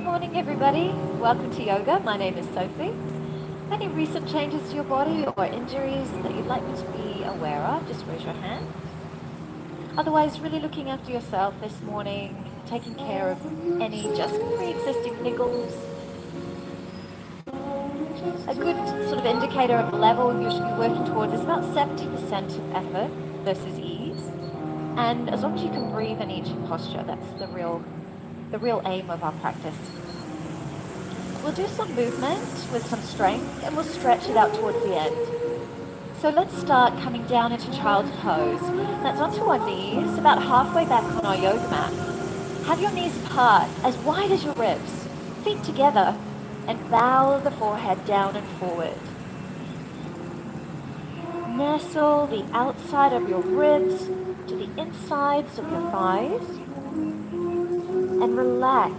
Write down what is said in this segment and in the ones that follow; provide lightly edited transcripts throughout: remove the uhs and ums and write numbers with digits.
Good morning, everybody. Welcome to yoga. My name is Sophie. Any recent changes to your body or injuries that you'd like me to be aware of, just raise your hand. Otherwise, really looking after yourself this morning, taking care of any just pre-existing niggles. A good sort of indicator of the level you should be working towards is about 70% of effort versus ease. And as long as you can breathe in each posture, that's the real aim of our practice. We'll do some movement with some strength and we'll stretch it out towards the end. So let's start coming down into child's pose. That's onto our knees, about halfway back on our yoga mat. Have your knees apart, as wide as your ribs, feet together, and bow the forehead down and forward. Nestle the outside of your ribs to the insides of your thighs and relax.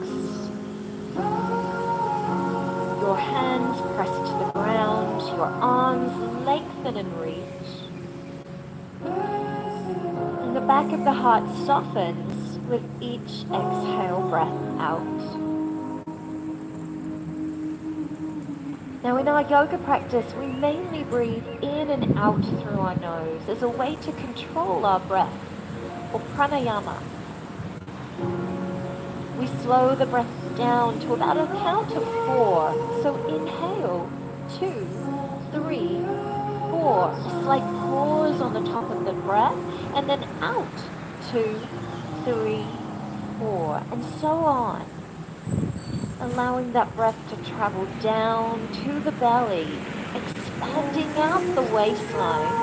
Your hands press to the ground, your arms lengthen and reach. And the back of the heart softens with each exhale breath out. Now in our yoga practice, we mainly breathe in and out through our nose as a way to control our breath, or pranayama. We slow the breath down to about a count of 4. So inhale, 2, 3, 4. A slight pause on the top of the breath, and then out, 2, 3, 4, and so on. Allowing that breath to travel down to the belly, expanding out the waistline.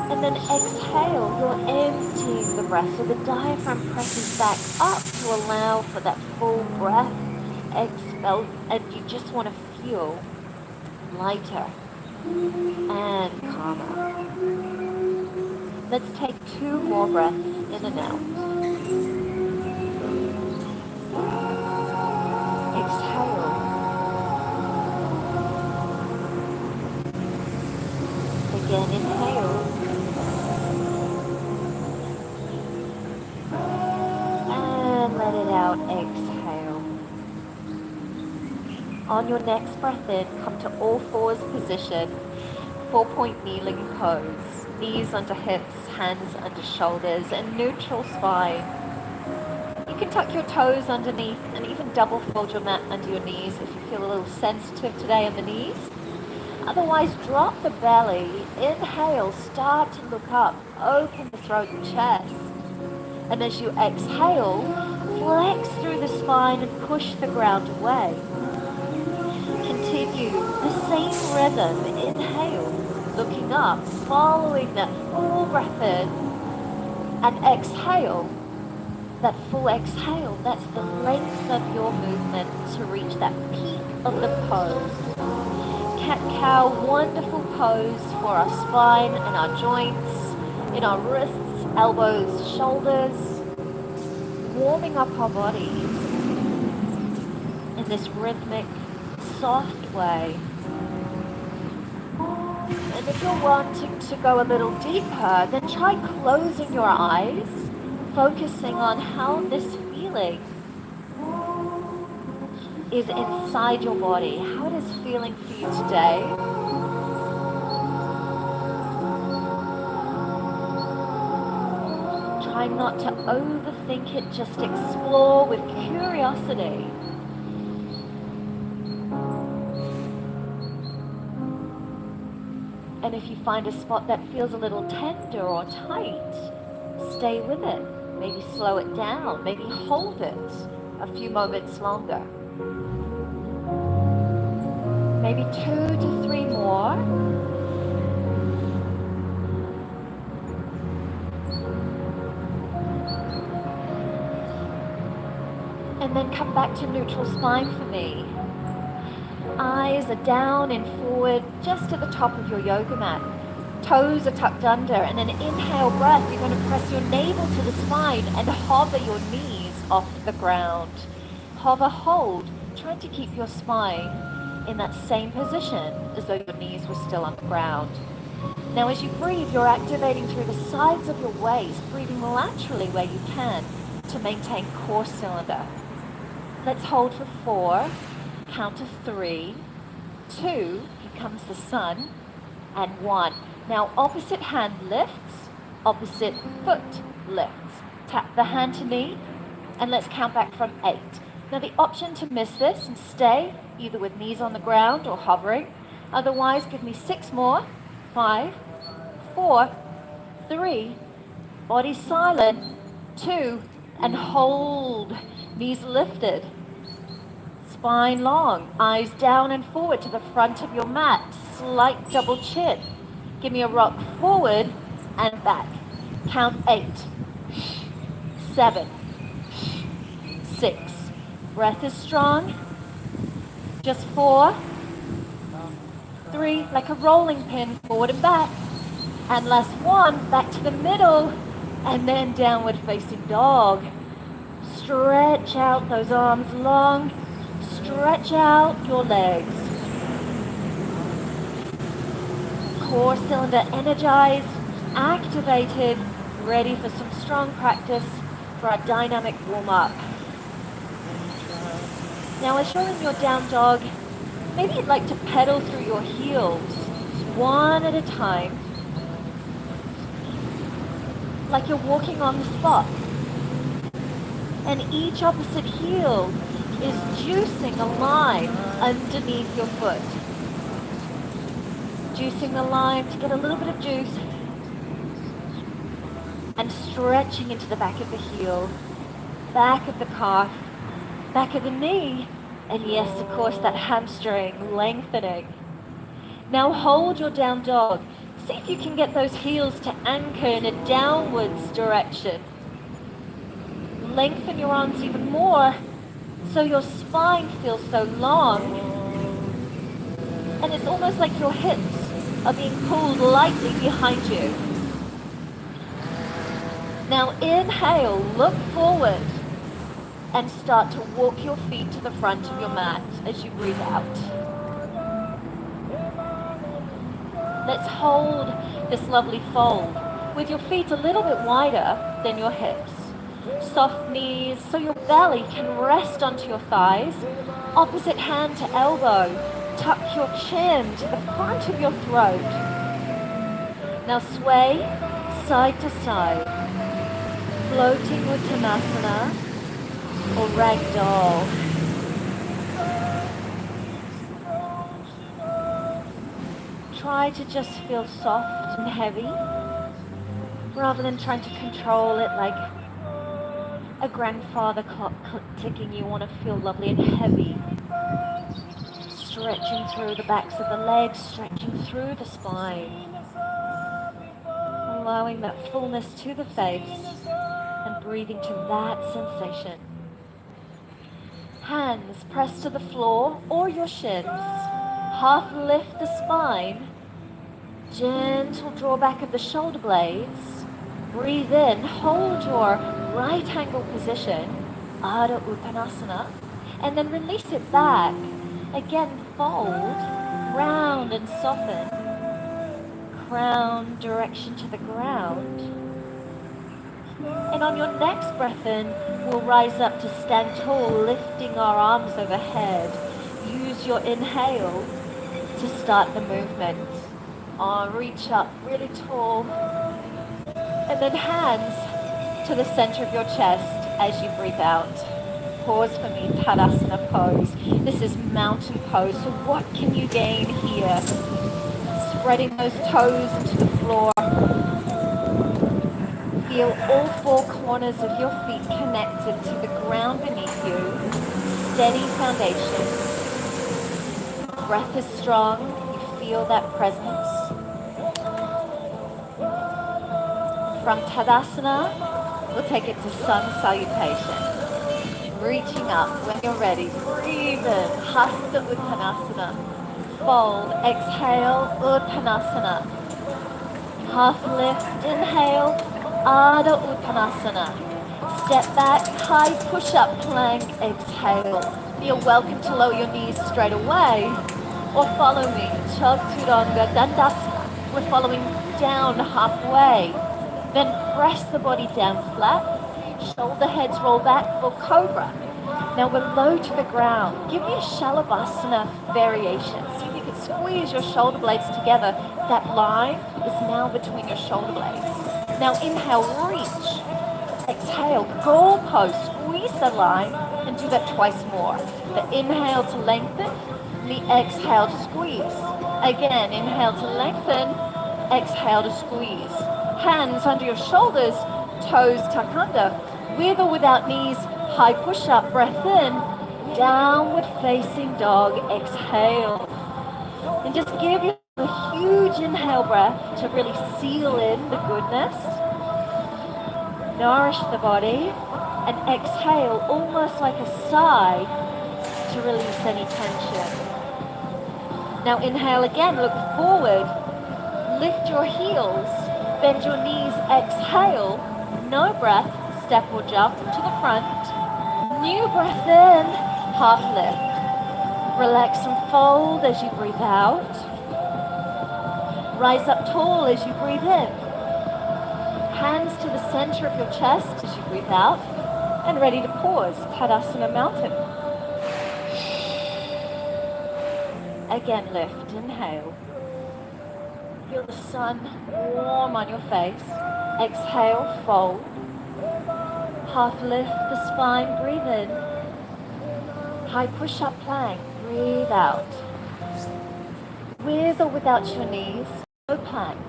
And then exhale, you're emptying the breath, so the diaphragm presses back up to allow for that full breath. Expel, and you just want to feel lighter and calmer. Let's take 2 more breaths in and out. Exhale. Again, inhale. And let it out, exhale. On your next breath in, come to all fours position, 4-point kneeling pose. Knees under hips, hands under shoulders, and neutral spine. You can tuck your toes underneath and even double fold your mat under your knees if you feel a little sensitive today on the knees. Otherwise, drop the belly, inhale, start to look up, open the throat and chest. And as you exhale, flex through the spine and push the ground away. Continue the same rhythm, inhale, looking up, following that full breath in, and exhale. That full exhale, that's the length of your movement to reach that peak of the pose. Cat-cow, wonderful pose for our spine and our joints, in our wrists, elbows, shoulders, warming up our bodies in this rhythmic, soft way. And if you're wanting to go a little deeper, then try closing your eyes, focusing on how this feeling is inside your body, how it is feeling for you today. Try not to overthink it, just explore with curiosity. And if you find a spot that feels a little tender or tight, stay with it. Maybe slow it down, maybe hold it a few moments longer. Maybe 2 to 3 more. And then come back to neutral spine for me. Eyes are down and forward, just to the top of your yoga mat. Toes are tucked under, and an inhale breath, you're going to press your navel to the spine and hover your knees off the ground. Hover, hold, trying to keep your spine in that same position as though your knees were still on the ground. Now as you breathe, you're activating through the sides of your waist, breathing laterally where you can. to maintain core cylinder. Let's hold for 4, count to 3, 2, here comes the sun, and 1. Now opposite hand lifts, opposite foot lifts. Tap the hand to knee, and let's count back from 8. Now the option to miss this and stay either with knees on the ground or hovering. Otherwise, give me 6 more. 5, 4, 3, body silent, 2, and hold. Knees lifted. Spine long, eyes down and forward to the front of your mat. Slight double chin. Give me a rock forward and back. Count 8, 7, 6. Breath is strong. Just 4, 3, like a rolling pin, forward and back. And last 1, back to the middle, and then downward facing dog. Stretch out those arms long. Stretch out your legs. Core cylinder energized, activated, ready for some strong practice for our dynamic warm-up. Now as you're in your down dog, maybe you'd like to pedal through your heels, one at a time, like you're walking on the spot. And each opposite heel is juicing a line underneath your foot. Juicing the line to get a little bit of juice and stretching into the back of the heel, back of the calf, back of the knee, and yes, of course, that hamstring lengthening. Now hold your down dog. See if you can get those heels to anchor in a downwards direction. Lengthen your arms even more so your spine feels so long. And it's almost like your hips are being pulled lightly behind you. Now inhale, look forward, and start to walk your feet to the front of your mat as you breathe out. Let's hold this lovely fold with your feet a little bit wider than your hips. Soft knees so your belly can rest onto your thighs. Opposite hand to elbow. Tuck your chin to the front of your throat. Now sway side to side. Floating Uttanasana or ragdoll. Try to just feel soft and heavy rather than trying to control it like a grandfather clock ticking. You want to feel lovely and heavy. Stretching through the backs of the legs, stretching through the spine. Allowing that fullness to the face and breathing to that sensation. Hands pressed to the floor or your shins. Half lift the spine. Gentle draw back of the shoulder blades. Breathe in, hold your right angle position, Adho Uttanasana, and then release it back. Again, fold, round and soften. Crown direction to the ground. And on your next breath in, we'll rise up to stand tall, lifting our arms overhead. Use your inhale to start the movement. Reach up really tall. And then hands to the center of your chest as you breathe out. Pause for me, Tadasana pose. This is mountain pose, so what can you gain here? Spreading those toes into the floor. Feel all 4 corners of your feet connected to the ground beneath you. Steady foundation. Breath is strong. You feel that presence. From Tadasana, we'll take it to Sun Salutation. Reaching up when you're ready. Breathe in, Hasta Uttanasana. Fold, exhale, Uttanasana. Half lift, inhale, Adho Uttanasana. Step back, high push-up plank, exhale. You're welcome to lower your knees straight away, or follow me, Chaturanga Dandasana. We're following down halfway. Then press the body down flat. Shoulder heads roll back for cobra. Now we're low to the ground. Give me a Shalabhasana variation. See if you can squeeze your shoulder blades together. That line is now between your shoulder blades. Now inhale, reach. Exhale, goalpost, squeeze the line, and do that twice more. The inhale to lengthen, and the exhale to squeeze. Again, inhale to lengthen, exhale to squeeze. Hands under your shoulders, toes tuck under. With or without knees, high push-up, breath in, downward facing dog, exhale. And just give yourself a huge inhale breath to really seal in the goodness. Nourish the body, and exhale almost like a sigh to release any tension. Now inhale again, look forward, lift your heels, bend your knees, exhale, no breath, step or jump to the front. New breath in, half lift. Relax and fold as you breathe out. Rise up tall as you breathe in. Hands to the center of your chest as you breathe out. And ready to pause, Tadasana Mountain. Again, lift, inhale. Feel the sun warm on your face. Exhale, fold. Half lift the spine, breathe in. High push-up plank, breathe out. With or without your knees, low plank,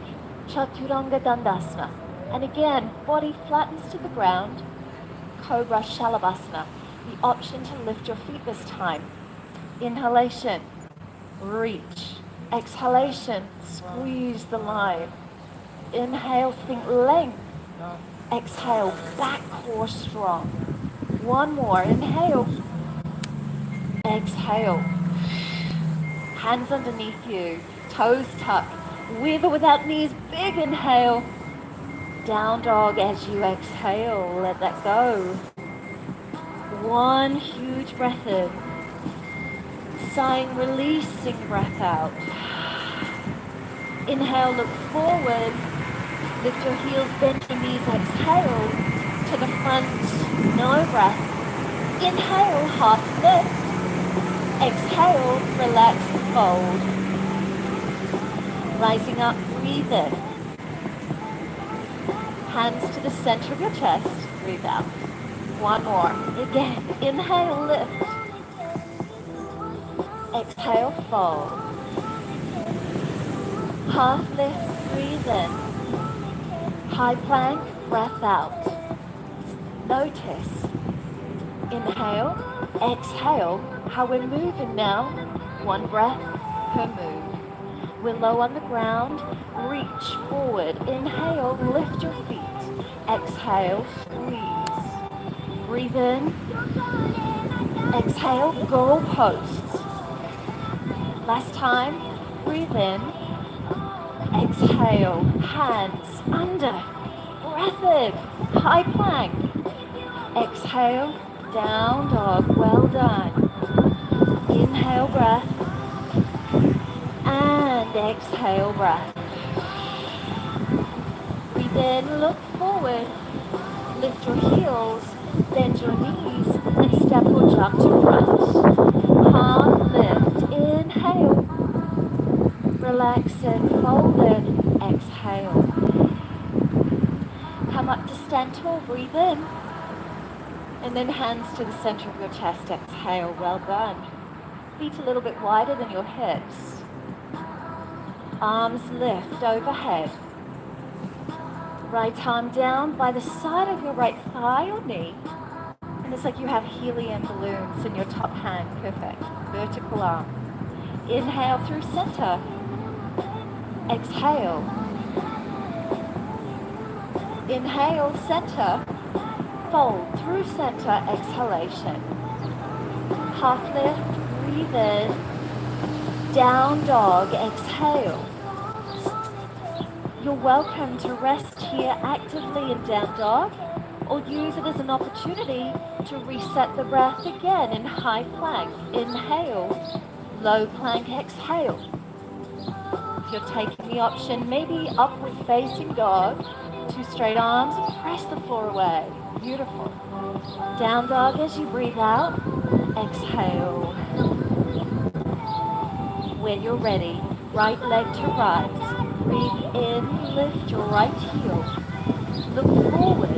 Chaturanga Dandasana. And again, body flattens to the ground, Cobra Shalabhasana. The option to lift your feet this time. Inhalation, reach. Exhalation, squeeze the line. Inhale, think length. Exhale, back core strong. One more, inhale. Exhale. Hands underneath you, toes tucked. With or without knees, big inhale. Down dog as you exhale, let that go. One huge breath in. Sighing, releasing breath out. Inhale, look forward. Lift your heels, bend your knees, exhale to the front, no breath. Inhale, half lift. Exhale, relax, fold. Rising up, breathe in. Hands to the center of your chest, breathe out. One more. Again, inhale, lift. Exhale, fold. Half lift, breathe in. High plank, breath out. Notice. Inhale, exhale, how we're moving now. One breath per move. We're low on the ground, reach forward. Inhale, lift your feet. Exhale, squeeze. Breathe in. Exhale, goal posts. Last time, breathe in. Exhale, hands under. Breath in, high plank. Exhale, down dog, well done. Inhale, breath. And exhale, breath. Breathe in, look forward. Lift your heels, bend your knees, and step or jump to front. Half lift, inhale. Relax and fold in, exhale. Come up to stand tall, breathe in. And then hands to the center of your chest, exhale, well done. Feet a little bit wider than your hips. Arms lift overhead. Right arm down by the side of your right thigh or knee. And it's like you have helium balloons in your top hand, perfect. Vertical arm. Inhale through center. Exhale. Inhale, center. Fold through center, exhalation. Half lift, breathe in. Down dog, exhale. You're welcome to rest here actively in down dog, or use it as an opportunity to reset the breath again in high plank. Inhale, low plank, exhale. If you're taking the option, maybe upward facing dog, two straight arms, and press the floor away. Beautiful. Down dog as you breathe out. Exhale. When you're ready, right leg to rise. Breathe in, lift your right heel. Look forward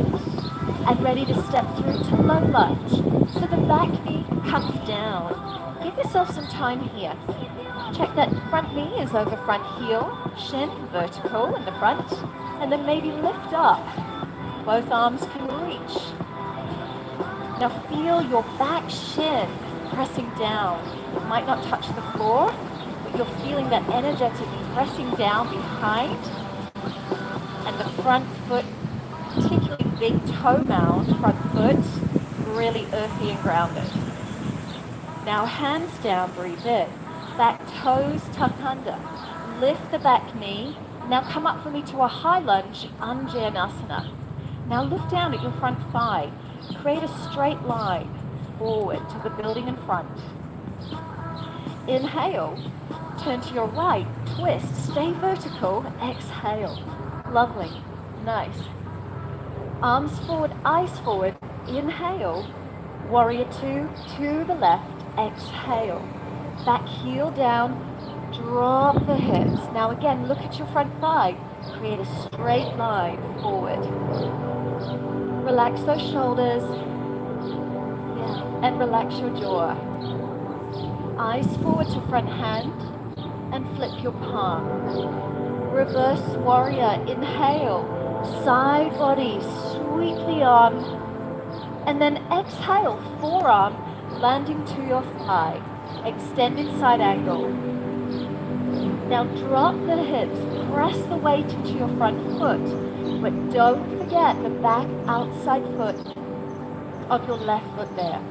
and ready to step through to low lunge. So the back knee comes down. Give yourself some time here. Check that front knee is over front heel, shin vertical in the front, and then maybe lift up. Both arms can reach. Now feel your back shin pressing down. It might not touch the floor, but you're feeling that energetic pressing down behind, and the front foot, particularly big toe mound, front foot, really earthy and grounded. Now hands down, breathe in. Back toes tuck under. Lift the back knee. Now come up for me to a high lunge, Anjanasana. Now look down at your front thigh. Create a straight line forward to the building in front. Inhale, turn to your right, twist, stay vertical, exhale. Lovely, nice. Arms forward, eyes forward, inhale. Warrior two, to the left, exhale. Back heel down, drop the hips. Now again, look at your front thigh. Create a straight line forward. Relax those shoulders. Yeah, and relax your jaw. Eyes forward to front hand and flip your palm. Reverse warrior, inhale. Side body, sweep the arm. And then exhale, forearm landing to your thigh. Extended side angle. Now drop the hips, press the weight into your front foot, but don't forget the back outside foot of your left foot there.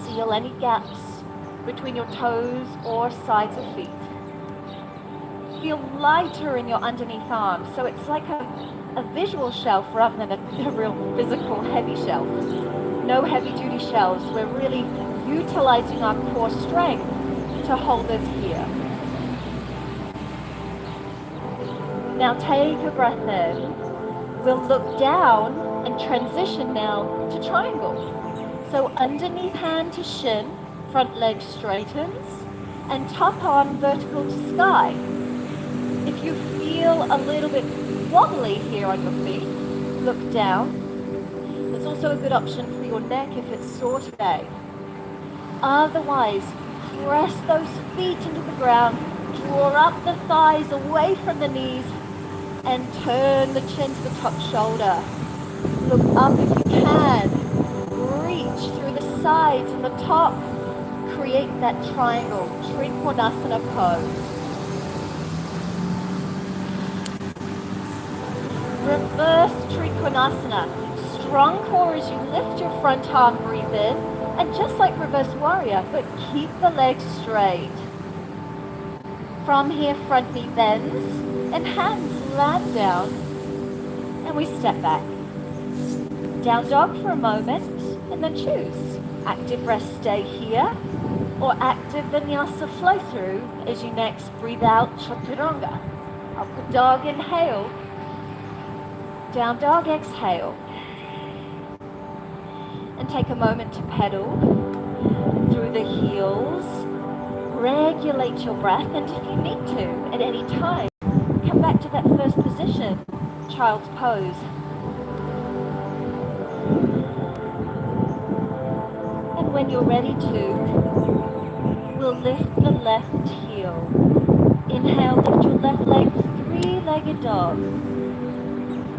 Seal any gaps between your toes or sides of feet. Feel lighter in your underneath arms, so it's like a visual shelf rather than a real physical heavy shelf. No heavy duty shelves. We're really utilizing our core strength to hold us here. Now take a breath in. We'll look down and transition now to triangle. So underneath hand to shin, front leg straightens, and top arm vertical to sky. If you feel a little bit wobbly here on your feet, look down. There's also a good option for your neck if it's sore today. Otherwise, press those feet into the ground, draw up the thighs away from the knees, and turn the chin to the top shoulder. Look up if you can. Reach through the sides and the top. Create that triangle, Trikonasana pose. Reverse Trikonasana. Strong core as you lift your front arm, breathe in. And just like reverse warrior, but keep the legs straight. From here, front knee bends and hands land down. And we step back. Down dog for a moment and then choose. Active rest, stay here. Or active vinyasa flow through as you next breathe out chaturanga. Upward dog, inhale. Down dog, exhale. And take a moment to pedal through the heels. Regulate your breath, and if you need to, at any time, come back to that first position, child's pose. And when you're ready to, we'll lift the left heel. Inhale, lift your left leg, three-legged dog.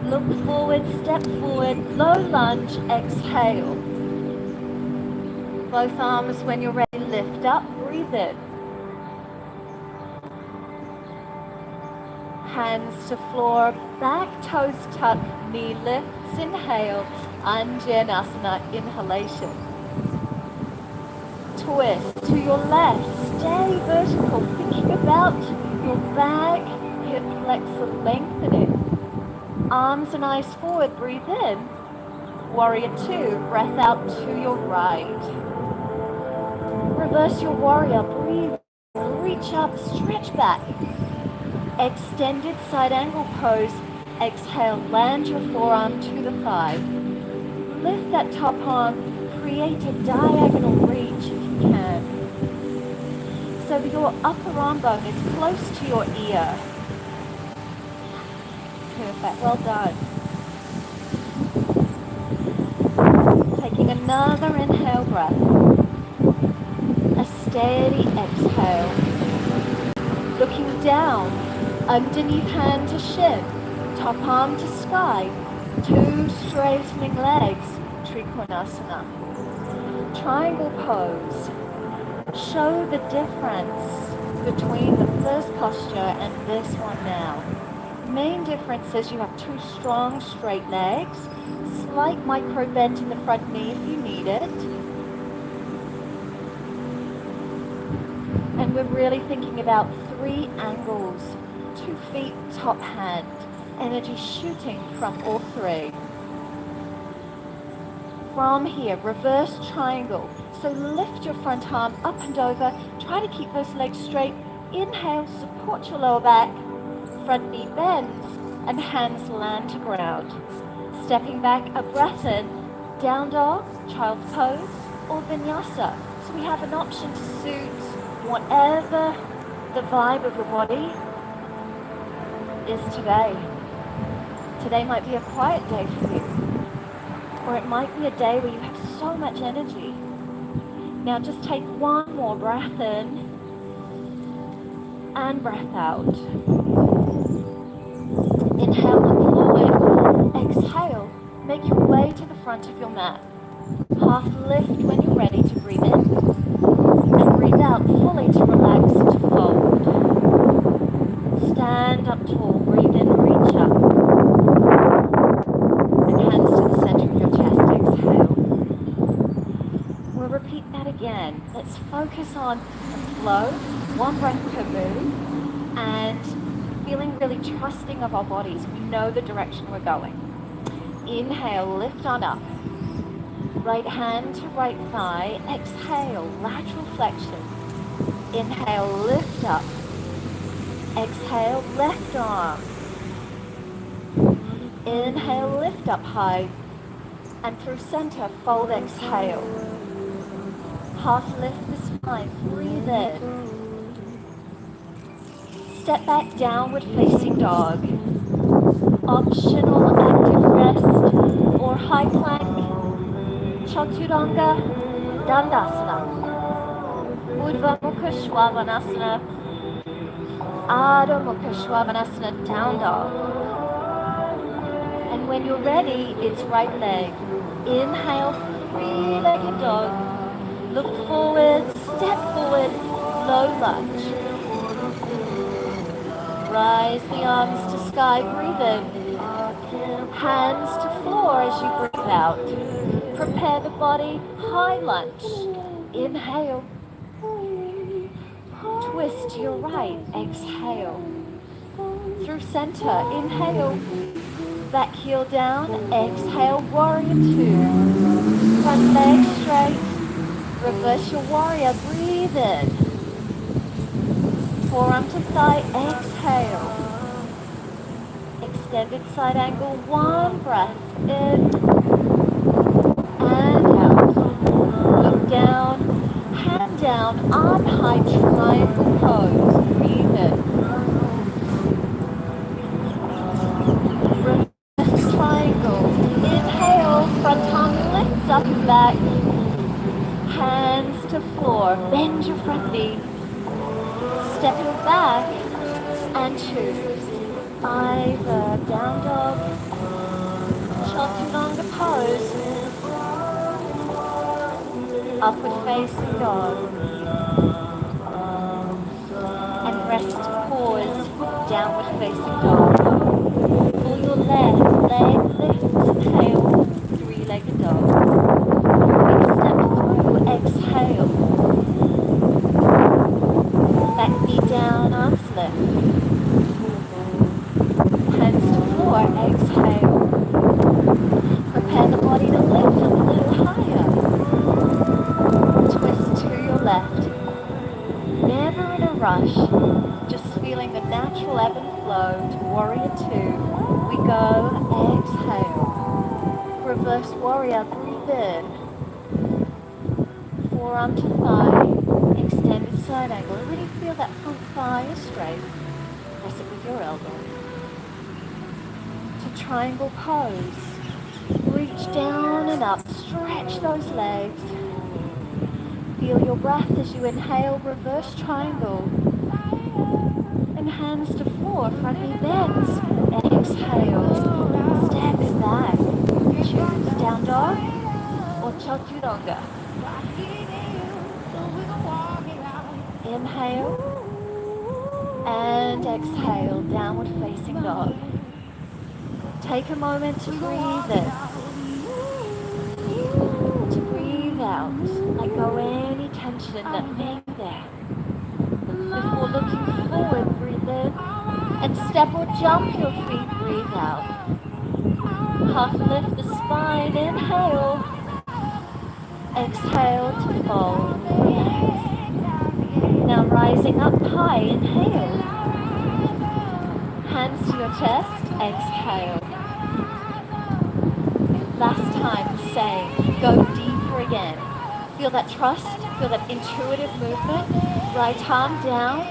Look forward, step forward, low lunge, exhale. Both arms, when you're ready, lift up, breathe in. Hands to floor, back toes tuck, knee lifts, inhale, Anjanasana, inhalation. Twist to your left, stay vertical, thinking about your back, hip flexor lengthening. Arms and eyes forward, breathe in. Warrior two, breath out to your right. Reverse your warrior, breathe, reach up, stretch back. Extended side angle pose, exhale, land your forearm to the thigh. that top arm, create a diagonal reach if you can. So that your upper arm bone is close to your ear. Perfect, well done. Taking another inhale breath. A steady exhale. Looking down, underneath hand to shin, top arm to sky, two straightening legs, Trikonasana. Triangle pose. Show the difference between the first posture and this one now. Main difference is you have two strong straight legs, slight micro bend in the front knee if you need it. And we're really thinking about three angles, 2 feet, top hand, energy shooting from all three. From here, reverse triangle. So lift your front arm up and over. Try to keep those legs straight. Inhale, support your lower back. Front knee bends and hands land to ground. Stepping back, a breath in. Down dog, child's pose, or vinyasa. So we have an option to suit whatever the vibe of your body is today. Today might be a quiet day for you. Or it might be a day where you have so much energy. Now just take one more breath in and breath out. Inhale, look forward. Exhale, make your way to the front of your mat. Half lift when you're ready to breathe in. And breathe out fully to relax to fold. Stand up tall, breathe in, reach up. And hands to the center of your chest, exhale. We'll repeat that again. Let's focus on the flow, one breath per move, and feeling really trusting of our bodies. We know the direction we're going. Inhale, lift on up. Right hand to right thigh. Exhale, lateral flexion. Inhale, lift up. Exhale, left arm. Inhale, lift up high. And through center, fold, exhale. Half lift the spine, breathe in. Step back, downward facing dog. Optional active rest or high plank. Chaturanga Dandasana. Urdhva Mukha Svanasana. Adho Mukha Svanasana, down dog. And when you're ready, it's right leg. Inhale, three-legged dog. Look forward, step forward, low lunge. Rise the arms to sky, breathe in. Hands to floor as you breathe out. Prepare the body, high lunge. Inhale. Twist to your right, exhale. Through center, inhale. Back heel down, exhale, warrior two. Front leg straight. Reverse your warrior, breathe in. Forearm to thigh, exhale. Extended side angle, one breath in and out. Look down, hand down, arm high, triangle pose, breathe in. Reverse triangle, inhale, front arm lifts up and back. Hands to floor, bend your front knee. Stepping back and choose either down dog, chaturanga pose, upward facing dog, and rest pause, downward facing dog. Pull your left leg lifts, exhale, three-legged dog. Big step through, exhale. Back knee down, arms lift. Hands to floor, exhale. Prepare the body to lift a little higher. Twist to your left. Never in a rush, just feeling the natural ebb and flow to warrior two. We go, exhale. Reverse reverse warrior. Breathe in. Forearm to thigh. Extended side angle. Really feel that front thigh is straight. Press it with your elbow. To triangle pose. Reach down and up. Stretch those legs. Feel your breath as you inhale, reverse triangle. And hands to floor, front knee bends. Exhale. Step it back. Choose down dog or chaturanga. Inhale and exhale, downward facing dog. Take a moment to breathe in, to breathe out. Let go any tension that may be there. Before looking forward, breathe in and step or jump your feet, breathe out. Half lift the spine, inhale. Exhale to fold, relax. Now rising up high, inhale. Hands to your chest, exhale. Last time, same. Go deeper again. Feel that trust, feel that intuitive movement. Right arm down,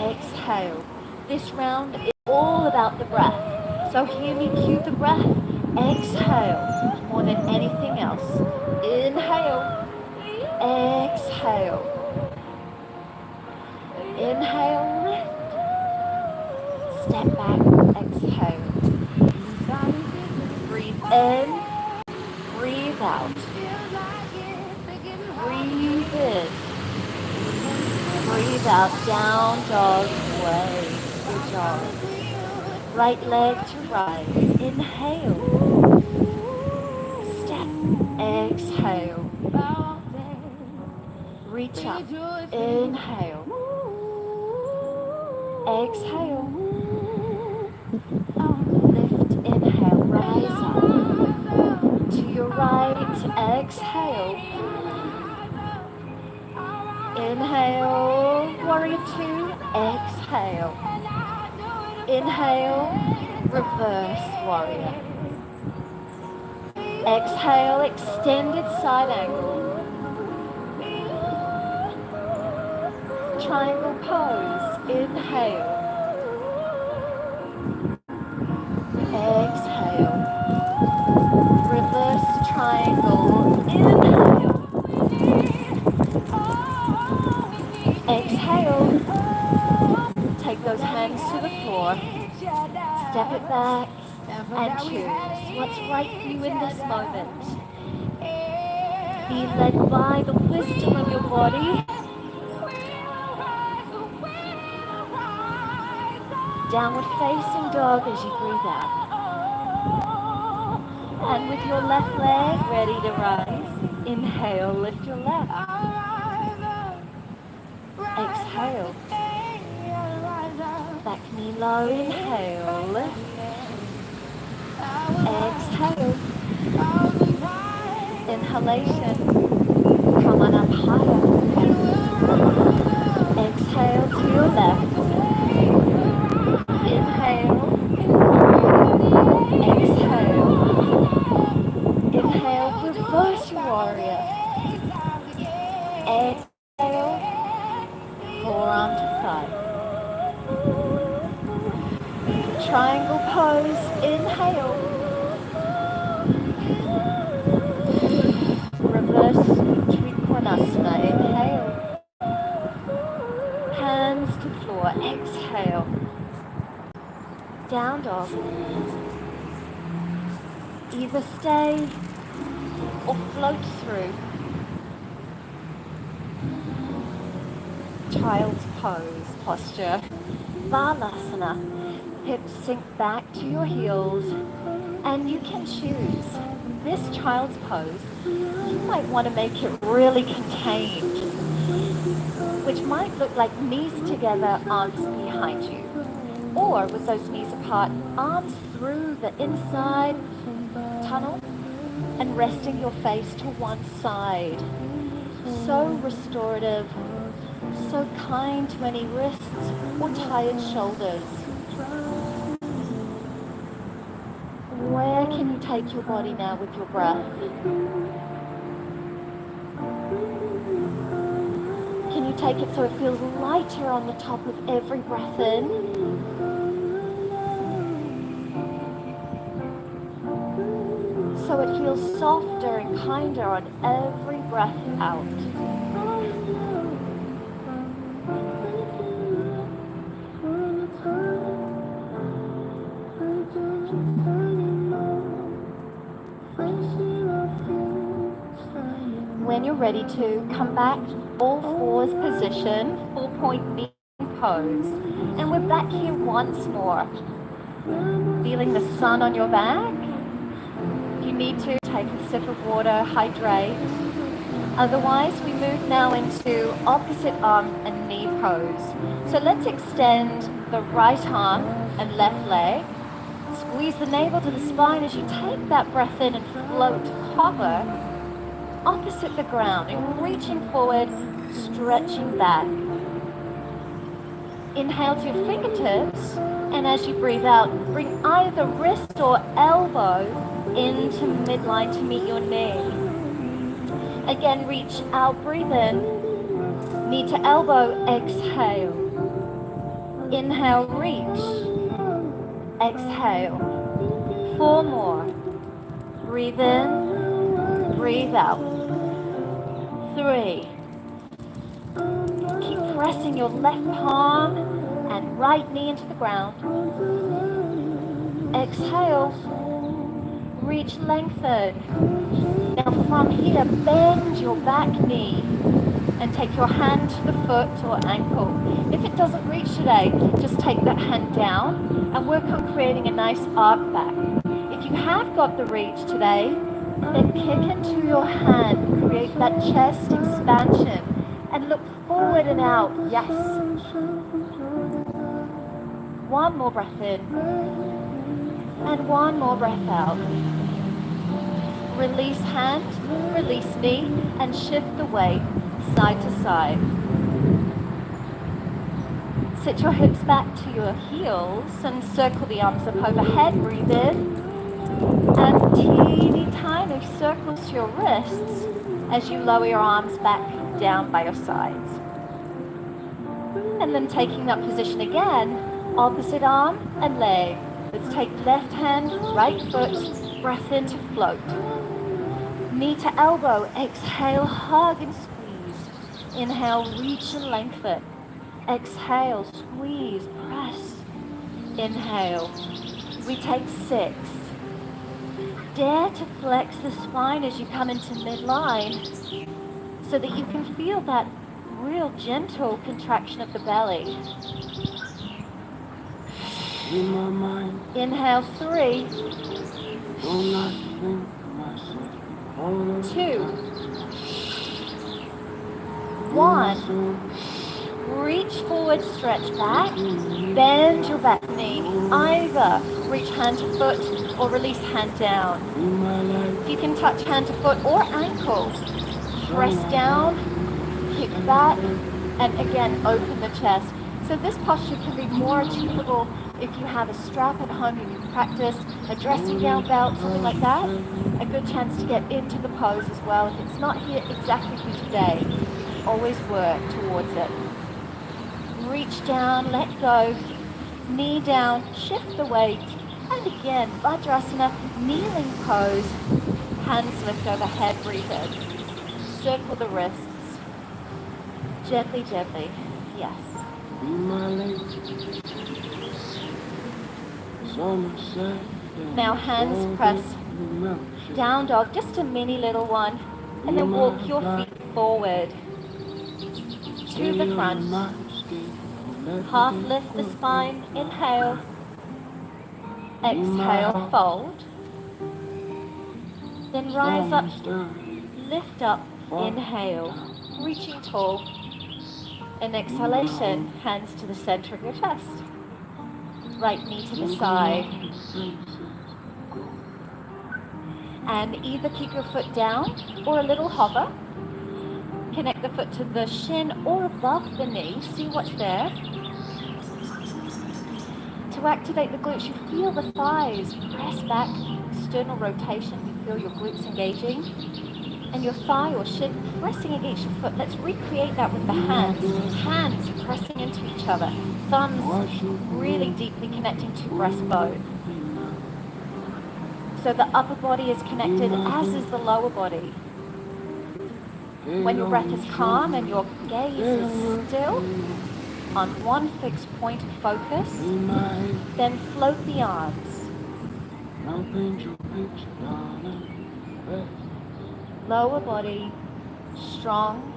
exhale. This round is all about the breath. So hear me cue the breath. Exhale more than anything else. Inhale, exhale. Inhale, lift. Step back, exhale. Breathe in, breathe out. Breathe in. Breathe out, down dog way. Good job. Right leg to rise. Inhale. Step. Exhale. Reach up. Inhale. Exhale. Lift. Inhale. Rise up. To your right. Exhale. Inhale, warrior two, exhale. Inhale, reverse warrior. Exhale, extended side angle. Triangle pose, inhale. Exhale. Reverse triangle, inhale. Exhale. Take those hands to the floor. Step it back and choose what's right for you in this moment. Be led by the wisdom of your body. Downward facing dog as you breathe out. And with your left leg ready to rise, inhale, lift your left. Exhale. Back knee low, inhale, lift. Exhale. Inhalation. Come on up higher. Exhale to your left. Inhale. Exhale. Inhale, reverse your warrior. Exhale. Forearm to thigh. Triangle pose, inhale. Reverse Trikonasana, inhale. Hands to floor, exhale. Down dog. Either stay or float through. Child's pose posture. Balasana. Hips sink back to your heels, and you can choose. This child's pose, you might want to make it really contained, which might look like knees together, arms behind you. Or with those knees apart, arms through the inside tunnel and resting your face to one side. So restorative, so kind to any wrists or tired shoulders. Where can you take your body now with your breath? Can you take it so it feels lighter on the top of every breath in? So it feels softer and kinder on every breath out. When you're ready to, come back, all fours position, 4-point knee pose. And we're back here once more. Feeling the sun on your back. If you need to, take a sip of water, hydrate. Otherwise, we move now into opposite arm and knee pose. So let's extend the right arm and left leg. Squeeze the navel to the spine as you take that breath in and float, hover opposite the ground and reaching forward, stretching back. Inhale to your fingertips, and as you breathe out, bring either wrist or elbow into midline to meet your knee. Again, reach out, breathe in, knee to elbow, exhale. Inhale, reach, exhale. 4 more. Breathe in, breathe out. 3. Keep pressing your left palm and right knee into the ground. Exhale, reach, lengthen. Now from here, bend your back knee and take your hand to the foot or ankle. If it doesn't reach today, just take that hand down and work on creating a nice arc back. If you have got the reach today, then kick into your hand, create that chest expansion, and look forward and out. Yes. 1 more breath in, and 1 more breath out. Release hand, release knee, and shift the weight side to side. Sit your hips back to your heels and circle the arms up overhead. Breathe in. And teeny tiny circles to your wrists as you lower your arms back down by your sides. And then taking that position again, opposite arm and leg. Let's take left hand, right foot, breath in to float. Knee to elbow, exhale, hug and squeeze. Inhale, reach and lengthen. Exhale, squeeze, press. Inhale. We take 6. Dare to flex the spine as you come into midline so that you can feel that real gentle contraction of the belly. In my mind, Inhale, 3, will not think myself. 2, 1. Reach forward, stretch back, bend your back knee. Either reach hand to foot or release hand down. If you can touch hand to foot or ankle, press down, kick back, and again open the chest. So this posture can be more achievable if you have a strap at home, you can practice a dressing gown belt, something like that. A good chance to get into the pose as well. If it's not here exactly for today, always work towards it. Reach down, let go, knee down, shift the weight, and again, Vajrasana, kneeling pose, hands lift overhead, breathe in. Circle the wrists, gently, gently, yes. Now hands press, down dog, just a mini little one, and then walk your feet forward to the front. Half lift the spine, inhale, exhale, fold. Then rise up, lift up, inhale, reaching tall. And exhalation, hands to the center of your chest. Right knee to the side. And either keep your foot down or a little hover. Connect the foot to the shin or above the knee. See what's there. To activate the glutes, you feel the thighs. Press back, external rotation, you feel your glutes engaging, and your thigh or shin pressing against your foot. Let's recreate that with the hands. Hands pressing into each other. Thumbs really deeply connecting to breastbone. So the upper body is connected, as is the lower body. When your breath is calm and your gaze is still on one fixed point of focus, then float the arms. Lower body, strong.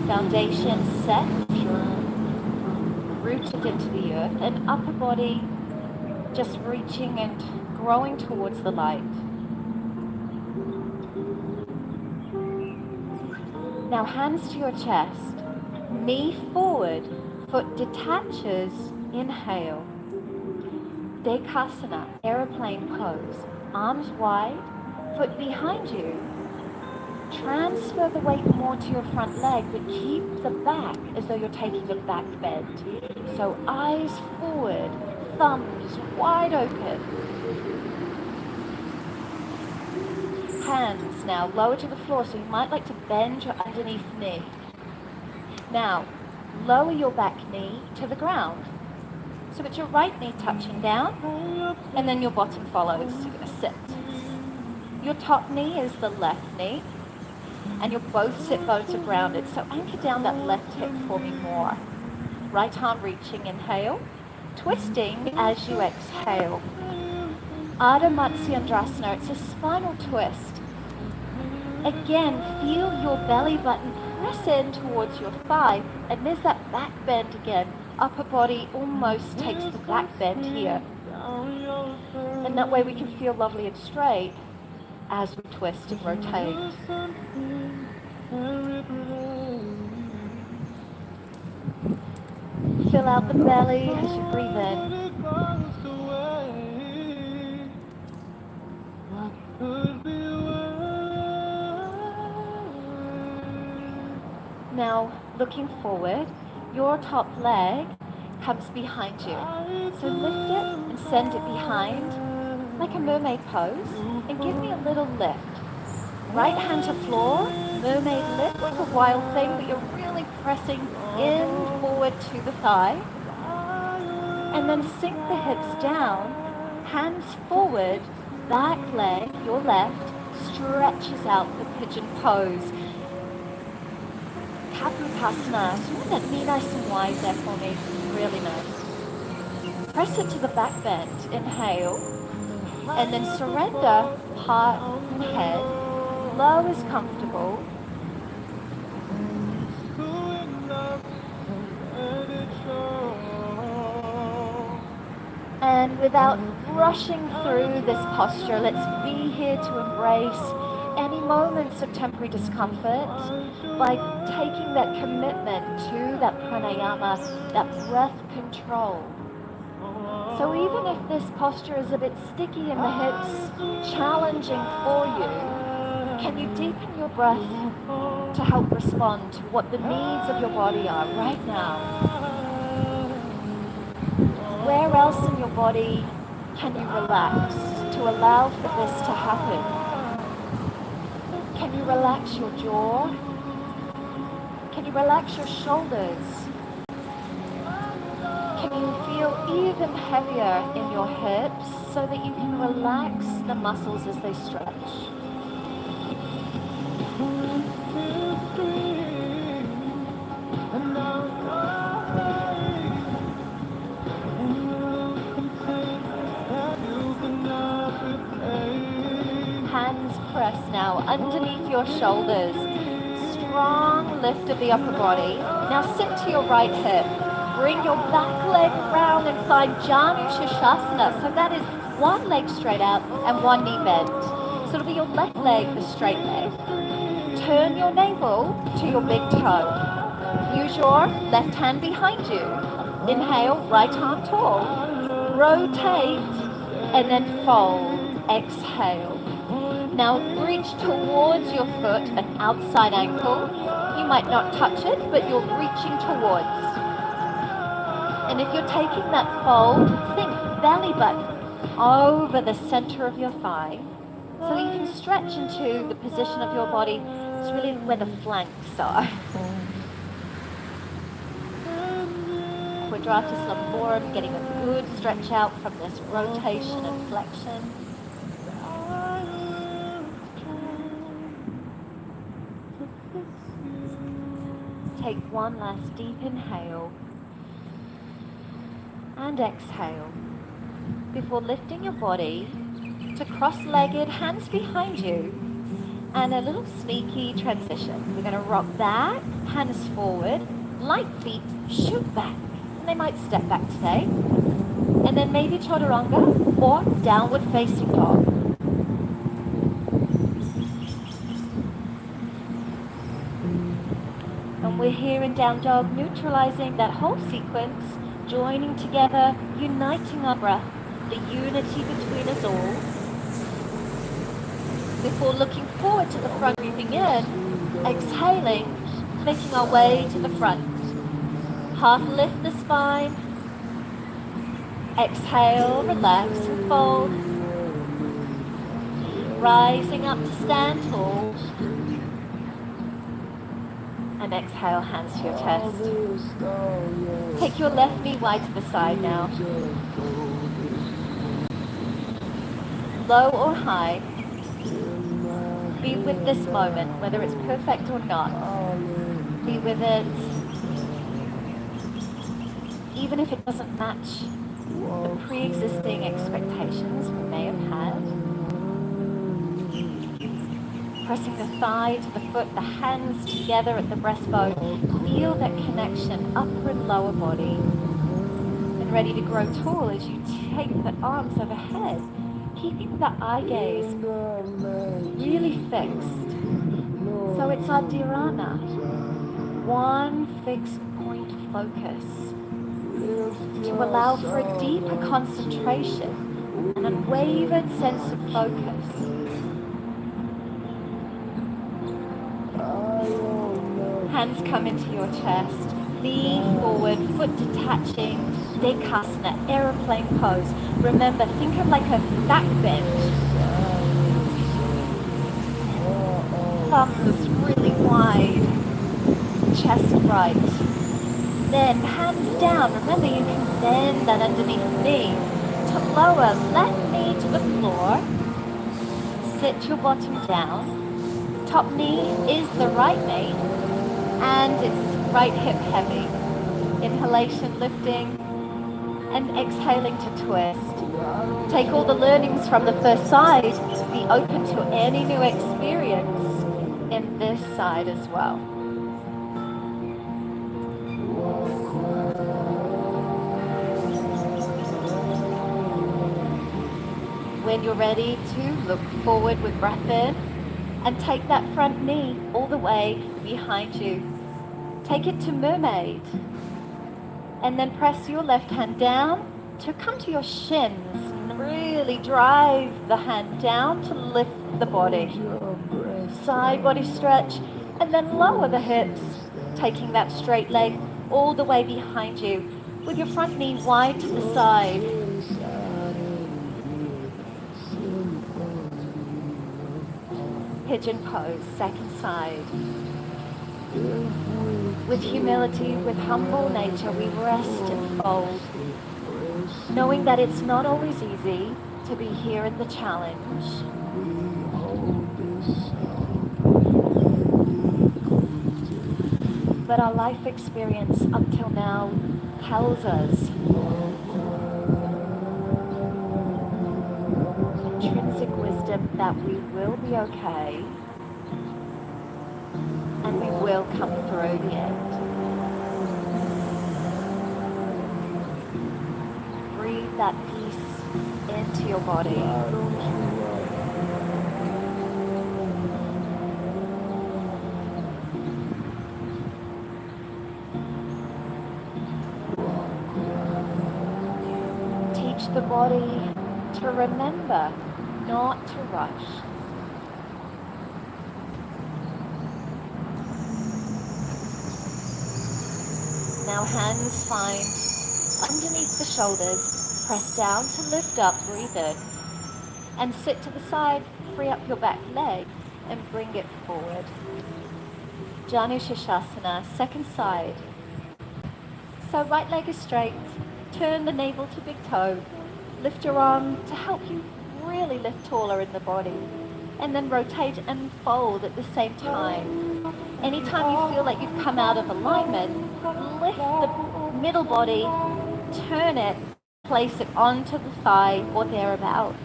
Foundation set, rooted into the earth, and upper body just reaching and growing towards the light. Now hands to your chest, knee forward, foot detaches, inhale. Dekasana, aeroplane pose, arms wide, foot behind you. Transfer the weight more to your front leg, but keep the back as though you're taking a back bend. So eyes forward, thumbs wide open. Hands now lower to the floor, so you might like to bend your underneath knee. Now, lower your back knee to the ground. So it's your right knee touching down, and then your bottom follows. You're going to sit. Your top knee is the left knee, and your both sit bones are grounded. So anchor down that left hip for me more. Right arm reaching, inhale. Twisting as you exhale. Ardha Matsyendrasana, it's a spinal twist. Again, feel your belly button press in towards your thigh, and there's that back bend again. Upper body almost takes the back bend here. And that way we can feel lovely and straight as we twist and rotate. Fill out the belly as you breathe in. Now, looking forward, your top leg comes behind you. So lift it and send it behind, like a mermaid pose, and give me a little lift. Right hand to floor, mermaid lift, like a wild thing, but you're really pressing in, forward to the thigh. And then sink the hips down, hands forward, back leg, your left, stretches out the pigeon pose. Kaputasana, so you want that knee nice and wide there for me, really nice. Press it to the back bend, inhale, and then surrender heart and head, low is comfortable. And without rushing through this posture, let's be here to embrace any moments of temporary discomfort by taking that commitment to that pranayama, that breath control. So even if this posture is a bit sticky in the hips, challenging for you, can you deepen your breath to help respond to what the needs of your body are right now? Where else in your body can you relax to allow for this to happen? Can you relax your jaw? Can you relax your shoulders? Can you feel even heavier in your hips so that you can relax the muscles as they stretch? Hands press now underneath your shoulders. Strong lift of the upper body. Now sit to your right hip. Bring your back leg round and find Janu Shirshasana. So that is one leg straight out and one knee bent. So it'll be your left leg, the straight leg. Turn your navel to your big toe. Use your left hand behind you. Inhale, right arm tall. Rotate and then fold. Exhale. Now reach towards your foot, an outside ankle. You might not touch it, but you're reaching towards. And if you're taking that fold, think belly button over the center of your thigh. So you can stretch into the position of your body. It's really where the flanks are. Quadratus lumborum, getting a good stretch out from this rotation and flexion. Take one last deep inhale and exhale before lifting your body to cross-legged, hands behind you, and a little sneaky transition. We're going to rock back, hands forward, light feet shoot back, and they might step back today, and then maybe chaturanga or downward facing dog. And we're here in down dog, neutralizing that whole sequence, joining together, uniting our breath, the unity between us all. Before looking forward to the front, breathing in, exhaling, making our way to the front. Half lift the spine. Exhale, relax and fold. Rising up to stand tall. And exhale, hands to your chest. Take your left knee wide to the side now. Low or high, be with this moment, whether it's perfect or not. Be with it, even if it doesn't match the pre-existing expectations we may have had. Pressing the thigh to the foot, the hands together at the breastbone. Feel that connection, upper and lower body. And ready to grow tall as you take the arms overhead, keeping the eye gaze really fixed. So it's our dharana, one fixed point focus, to allow for a deeper concentration, an unwavered sense of focus. Hands come into your chest, knee forward, foot detaching, Dekasana, aeroplane pose. Remember, think of like a back bend. Thumbs really wide, chest right. Then hands down. Remember, you can bend that underneath the knee to lower left knee to the floor. Sit your bottom down. Top knee is the right knee, and it's right hip heavy. Inhalation lifting, and exhaling to twist. Take all the learnings from the first side. Be open to any new experience in this side as well. When you're ready to look forward with breath in and take that front knee all the way behind you. Take it to mermaid. And then press your left hand down to come to your shins and really drive the hand down to lift the body. Side body stretch, and then lower the hips, taking that straight leg all the way behind you with your front knee wide to the side. Pigeon pose, second side. With humility, with humble nature, we rest and fold, knowing that it's not always easy to be here in the challenge. But our life experience up till now tells us intrinsic wisdom that we will be okay, and we will come through the end. Breathe that peace into your body. Teach the body to remember not to rush. Now hands find underneath the shoulders. Press down to lift up, breathe in. And sit to the side, free up your back leg and bring it forward. Janu Shirshasana, second side. So right leg is straight, turn the navel to big toe, lift your arm to help you really lift taller in the body, and then rotate and fold at the same time. Anytime you feel like you've come out of alignment, lift the middle body, turn it, place it onto the thigh or thereabouts.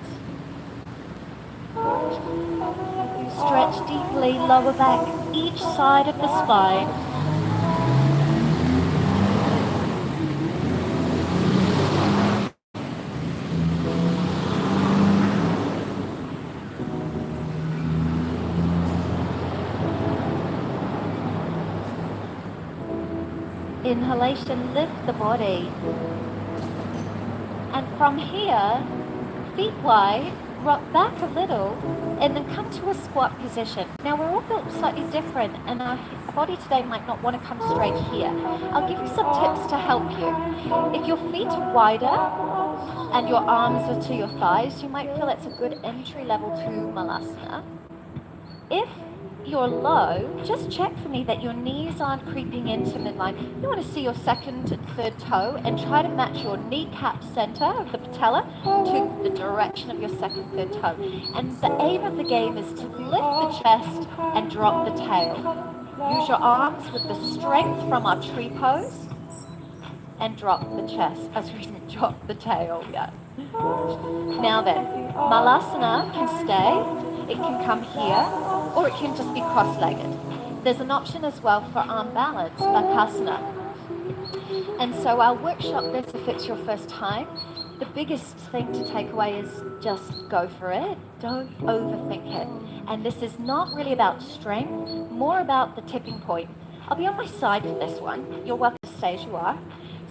Stretch deeply, lower back, each side of the spine. Inhalation, lift the body. And from here, feet wide, rock back a little, and then come to a squat position. Now we're all built slightly different, and our body today might not want to come straight here. I'll give you some tips to help you. If your feet are wider and your arms are to your thighs, you might feel it's a good entry level to Malasana. If you're low, just check for me that your knees aren't creeping into midline. You want to see your second and third toe and try to match your kneecap center of the patella to the direction of your second, third toe. And the aim of the game is to lift the chest and drop the tail. Use your arms with the strength from our tree pose and drop the chest, drop the tail, yeah. Now then, Malasana can stay, it can come here, or it can just be cross-legged. There's an option as well for arm balance, Bakasana. And so our workshop this, if it's your first time, the biggest thing to take away is just go for it. Don't overthink it. And this is not really about strength, more about the tipping point. I'll be on my side for this one. You're welcome to stay as you are.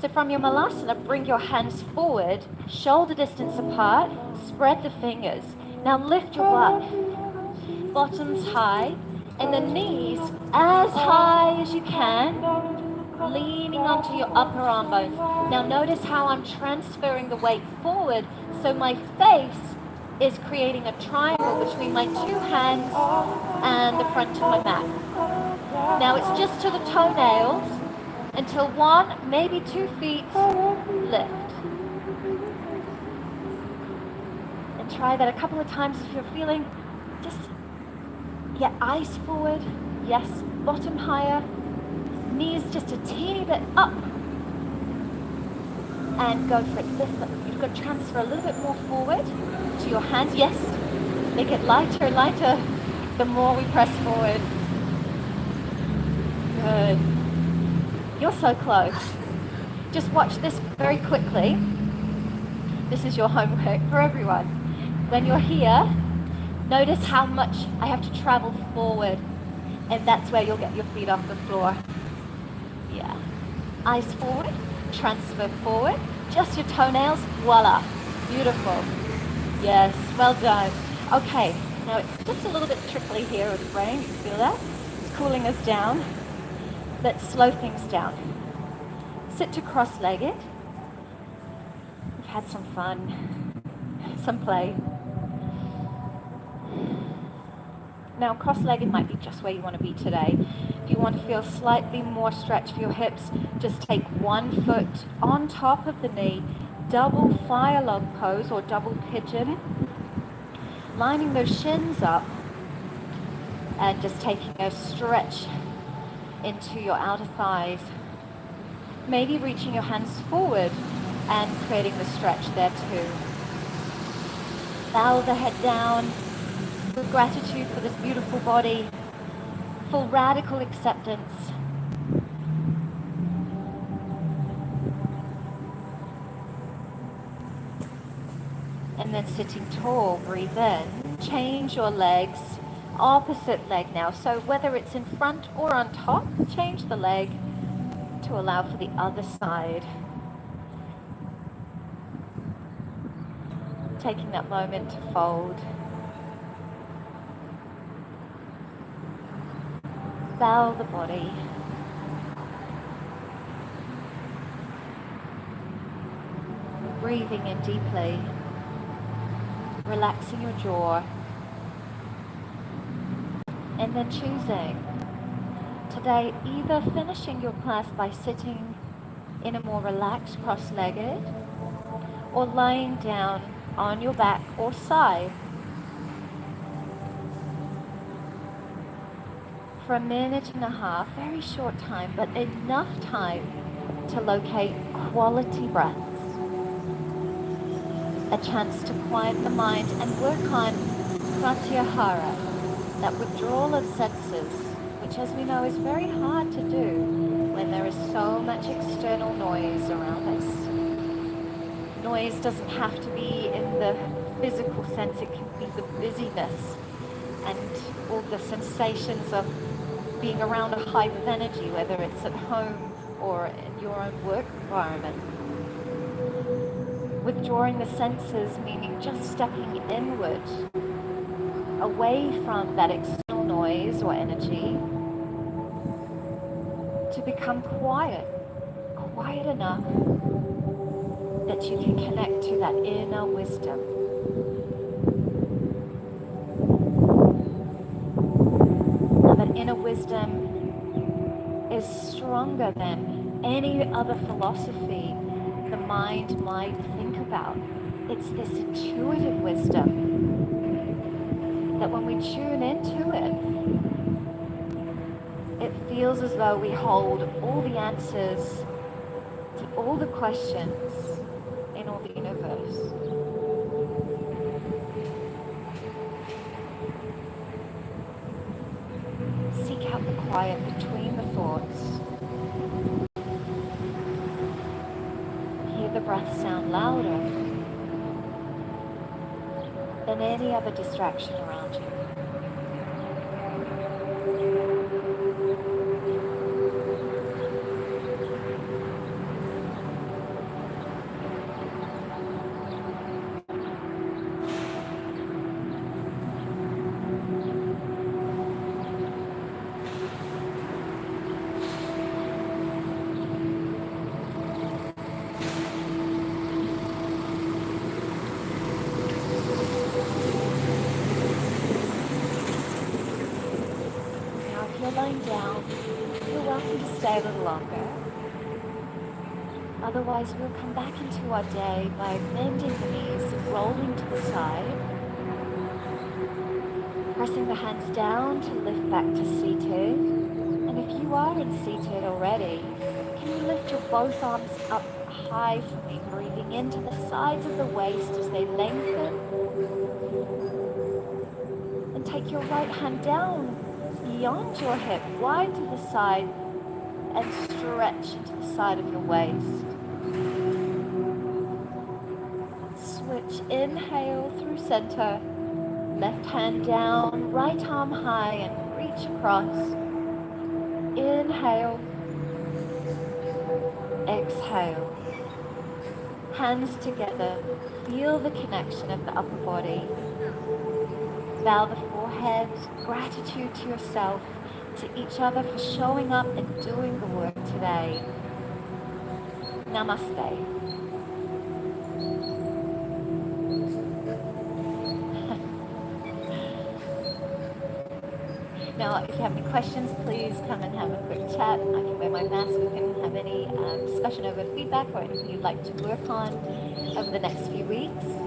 So from your Malasana, bring your hands forward, shoulder distance apart, spread the fingers. Now lift your butt, bottoms high, and the knees as high as you can, leaning onto your upper arm bones. Now notice how I'm transferring the weight forward, so my face is creating a triangle between my two hands and the front of my mat. Now it's just to the toenails, until 1, maybe 2 feet lift. And try that a couple of times if you're feeling just, eyes forward, yes, bottom higher, knees just a teeny bit up. And go for it, lift them. You've got to transfer a little bit more forward to your hands, yes. Make it lighter and lighter the more we press forward. Good. You're so close. Just watch this very quickly. This is your homework for everyone. When you're here, notice how much I have to travel forward, and that's where you'll get your feet off the floor. Yeah. Eyes forward, transfer forward, just your toenails, voila. Beautiful. Yes, well done. Okay, now it's just a little bit trickly here with the brain, you feel that? It's cooling us down. Let's slow things down. Sit to cross-legged. We've had some fun, some play. Now cross-legged might be just where you want to be today. If you want to feel slightly more stretch for your hips, just take one foot on top of the knee, double fire log pose or double pigeon, lining those shins up and just taking a stretch into your outer thighs. Maybe reaching your hands forward and creating the stretch there too. Bow the head down with gratitude for this beautiful body, full radical acceptance. And then sitting tall, breathe in. Change your legs. Opposite leg now. So whether it's in front or on top, change the leg to allow for the other side. Taking that moment to fold. Bow the body. breathing in deeply, relaxing your jaw, and then choosing today either finishing your class by sitting in a more relaxed cross-legged or lying down on your back or side for a minute and a half, very short time, but enough time to locate quality breaths. A chance to quiet the mind and work on pratyahara, that withdrawal of senses, which as we know is very hard to do when there is so much external noise around us. Noise doesn't have to be in the physical sense, it can be the busyness and all the sensations of being around a hive of energy, whether it's at home or in your own work environment. Withdrawing the senses, meaning just stepping inward, away from that external noise or energy, to become quiet enough that you can connect to that inner wisdom. Now that inner wisdom is stronger than any other philosophy the mind might think about. It's this intuitive wisdom that when we tune into it, it feels as though we hold all the answers to all the questions in all the universe. Seek out the quiet between the thoughts. Hear the breath sound louder than any other distraction around you. Lying down, you're welcome to stay a little longer. Otherwise, we'll come back into our day by bending the knees, rolling to the side, pressing the hands down to lift back to seated. And if you are in seated already, can you lift your both arms up high for me, breathing into the sides of the waist as they lengthen. And take your right hand down beyond your hip, wide to the side, and stretch into the side of your waist. Switch, inhale through center, left hand down, right arm high, and reach across. Inhale, exhale. Hands together, feel the connection of the upper body. Bow the forehead, gratitude to yourself, to each other for showing up and doing the work today. Namaste. Now, if you have any questions, please come and have a quick chat. I can wear my mask. We can have any discussion over feedback or anything you'd like to work on over the next few weeks.